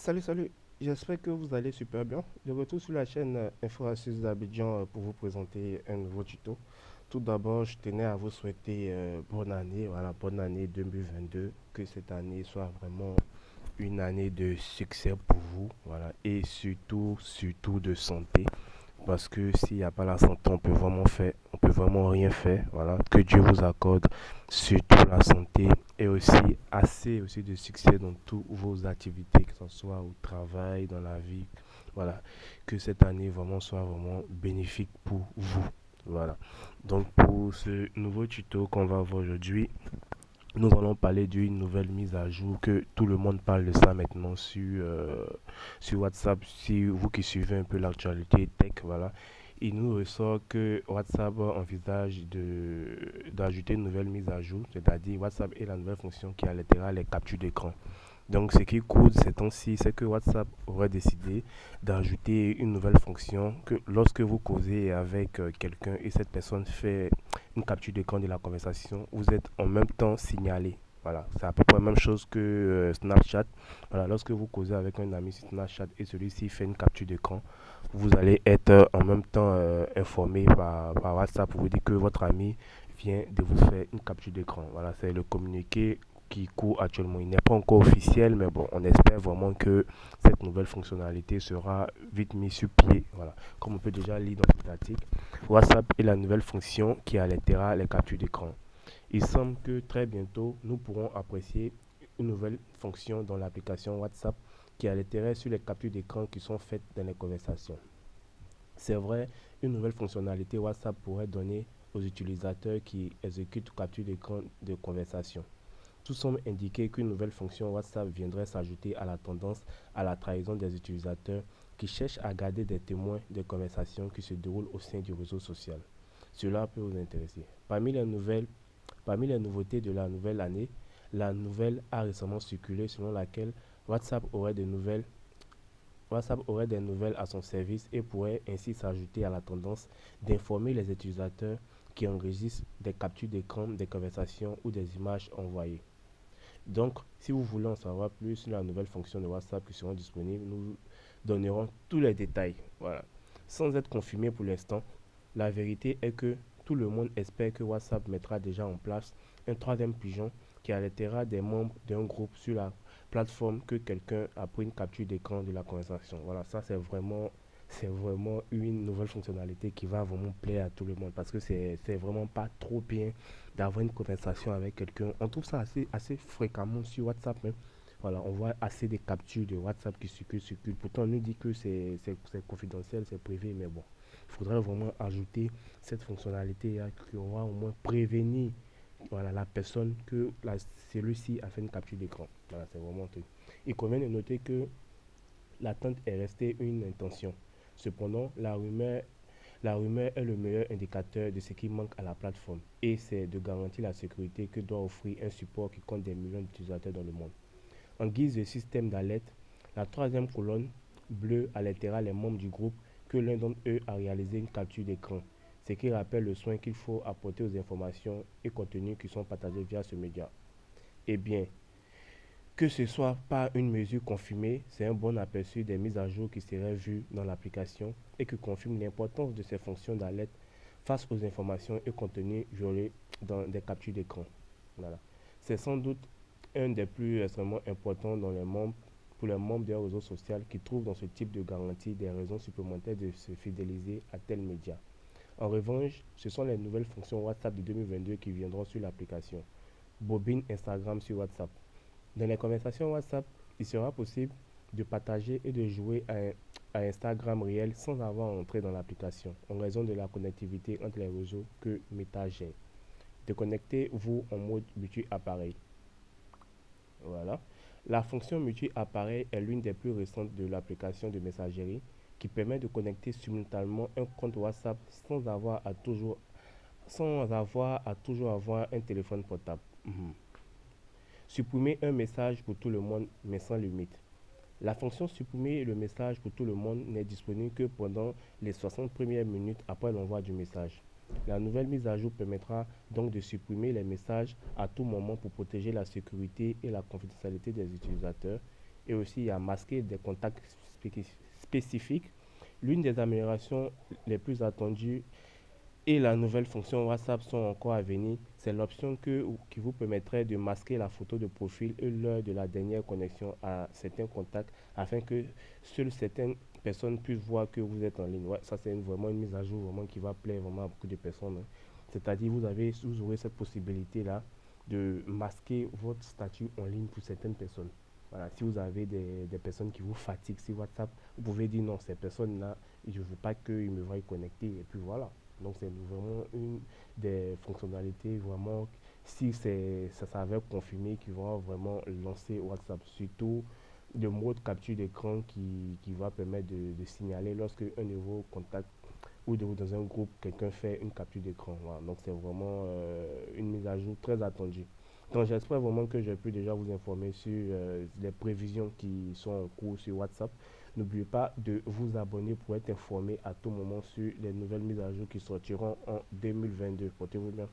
Salut, j'espère que vous allez super bien. Je retourne sur la chaîne Info Astuces d'Abidjan pour vous présenter un nouveau tuto. Tout d'abord, je tenais à vous souhaiter bonne année, voilà, bonne année 2022, que cette année soit vraiment une année de succès pour vous, voilà, et surtout de santé. Parce que s'il n'y a pas la santé, on peut vraiment rien faire. Voilà, que Dieu vous accorde surtout la santé et aussi assez aussi de succès dans toutes vos activités, que ce soit au travail, dans la vie. Voilà, que cette année vraiment soit vraiment bénéfique pour vous. Voilà. Donc pour ce nouveau tuto qu'on va voir aujourd'hui, nous allons parler d'une nouvelle mise à jour que tout le monde parle de ça maintenant sur WhatsApp. Si vous qui suivez un peu l'actualité tech, voilà, il nous ressort que WhatsApp envisage d'ajouter une nouvelle mise à jour, c'est-à-dire WhatsApp et la nouvelle fonction qui allaitera les captures d'écran. Donc, ce qui coûte ces temps-ci, c'est que WhatsApp aurait décidé d'ajouter une nouvelle fonction que lorsque vous causez avec quelqu'un et cette personne fait une capture d'écran de la conversation, vous êtes en même temps signalé. Voilà, c'est à peu près la même chose que Snapchat. Voilà, lorsque vous causez avec un ami sur Snapchat et celui-ci fait une capture d'écran, vous allez être en même temps informé par WhatsApp pour vous dire que votre ami vient de vous faire une capture d'écran. Voilà, c'est le communiqué qui court actuellement. Il n'est pas encore officiel, mais bon, on espère vraiment que cette nouvelle fonctionnalité sera vite mise sur pied. Voilà, comme on peut déjà lire dans l'article, WhatsApp est la nouvelle fonction qui allaitera les captures d'écran. Il semble que très bientôt, nous pourrons apprécier une nouvelle fonction dans l'application WhatsApp qui allaiterait sur les captures d'écran qui sont faites dans les conversations. C'est vrai, une nouvelle fonctionnalité WhatsApp pourrait donner aux utilisateurs qui exécutent capture d'écran de conversation. Tout semble indiquer qu'une nouvelle fonction WhatsApp viendrait s'ajouter à la tendance à la trahison des utilisateurs qui cherchent à garder des témoins des conversations qui se déroulent au sein du réseau social. Cela peut vous intéresser. Parmi les nouveautés de la nouvelle année, la nouvelle a récemment circulé selon laquelle WhatsApp aurait des nouvelles WhatsApp aurait des nouvelles à son service et pourrait ainsi s'ajouter à la tendance d'informer les utilisateurs qui enregistrent des captures d'écran des conversations ou des images envoyées. Donc, si vous voulez en savoir plus sur la nouvelle fonction de WhatsApp qui sera disponible, nous donnerons tous les détails. Voilà. Sans être confirmé pour l'instant, la vérité est que tout le monde espère que WhatsApp mettra déjà en place un troisième pigeon qui alertera des membres d'un groupe sur la plateforme que quelqu'un a pris une capture d'écran de la conversation. Voilà, ça c'est vraiment une nouvelle fonctionnalité qui va vraiment plaire à tout le monde parce que c'est vraiment pas trop bien d'avoir une conversation avec quelqu'un. On trouve ça assez fréquemment sur WhatsApp, hein. Voilà, on voit assez des captures de WhatsApp qui circulent. Pourtant, on nous dit que c'est confidentiel, c'est privé, mais bon, il faudrait vraiment ajouter cette fonctionnalité qui va au moins prévenir, voilà, la personne que celui-ci a fait une capture d'écran. Voilà, c'est vraiment un truc. Il convient de noter que l'attente est restée une intention. Cependant, la rumeur est le meilleur indicateur de ce qui manque à la plateforme et c'est de garantir la sécurité que doit offrir un support qui compte des millions d'utilisateurs dans le monde. En guise de système d'alerte, la troisième colonne bleue alertera les membres du groupe que l'un d'entre eux a réalisé une capture d'écran, ce qui rappelle le soin qu'il faut apporter aux informations et contenus qui sont partagés via ce média. Eh bien, que ce soit pas une mesure confirmée, c'est un bon aperçu des mises à jour qui seraient vues dans l'application et qui confirment l'importance de ces fonctions d'alerte face aux informations et contenus violés dans des captures d'écran. Voilà. C'est sans doute un des plus extrêmement importants pour les membres d'un réseau social qui trouvent dans ce type de garantie des raisons supplémentaires de se fidéliser à tel média. En revanche, ce sont les nouvelles fonctions WhatsApp de 2022 qui viendront sur l'application. Bobine Instagram sur WhatsApp. Dans les conversations WhatsApp, il sera possible de partager et de jouer à Instagram réel sans avoir à entrer dans l'application, en raison de la connectivité entre les réseaux que Meta gère. Déconnectez-vous en mode multi-appareil. Voilà. La fonction multi-appareil est l'une des plus récentes de l'application de messagerie qui permet de connecter simultanément un compte WhatsApp sans avoir à toujours avoir un téléphone portable. Supprimer un message pour tout le monde mais sans limite. La fonction supprimer le message pour tout le monde n'est disponible que pendant les 60 premières minutes après l'envoi du message. La nouvelle mise à jour permettra donc de supprimer les messages à tout moment pour protéger la sécurité et la confidentialité des utilisateurs et aussi à masquer des contacts spécifiques. L'une des améliorations les plus attendues et la nouvelle fonction WhatsApp sont encore à venir. C'est l'option qui vous permettrait de masquer la photo de profil et l'heure de la dernière connexion à certains contacts afin que seules certaines personnes puissent voir que vous êtes en ligne. Ouais, ça, c'est vraiment une mise à jour vraiment qui va plaire vraiment à beaucoup de personnes, hein. C'est-à-dire, vous aurez cette possibilité-là de masquer votre statut en ligne pour certaines personnes. Voilà, si vous avez des personnes qui vous fatiguent sur WhatsApp, vous pouvez dire non, ces personnes-là, je ne veux pas qu'ils me voient connecter. Et puis voilà. Donc c'est vraiment une des fonctionnalités vraiment, si ça s'avère confirmé, qui vont vraiment lancer WhatsApp. Surtout le mode capture d'écran qui va permettre de signaler lorsque un de vos contacts ou dans un groupe, quelqu'un fait une capture d'écran. Voilà. Donc c'est vraiment une mise à jour très attendue. Donc j'espère vraiment que j'ai pu déjà vous informer sur les prévisions qui sont en cours sur WhatsApp. N'oubliez pas de vous abonner pour être informé à tout moment sur les nouvelles mises à jour qui sortiront en 2022. Portez-vous bien.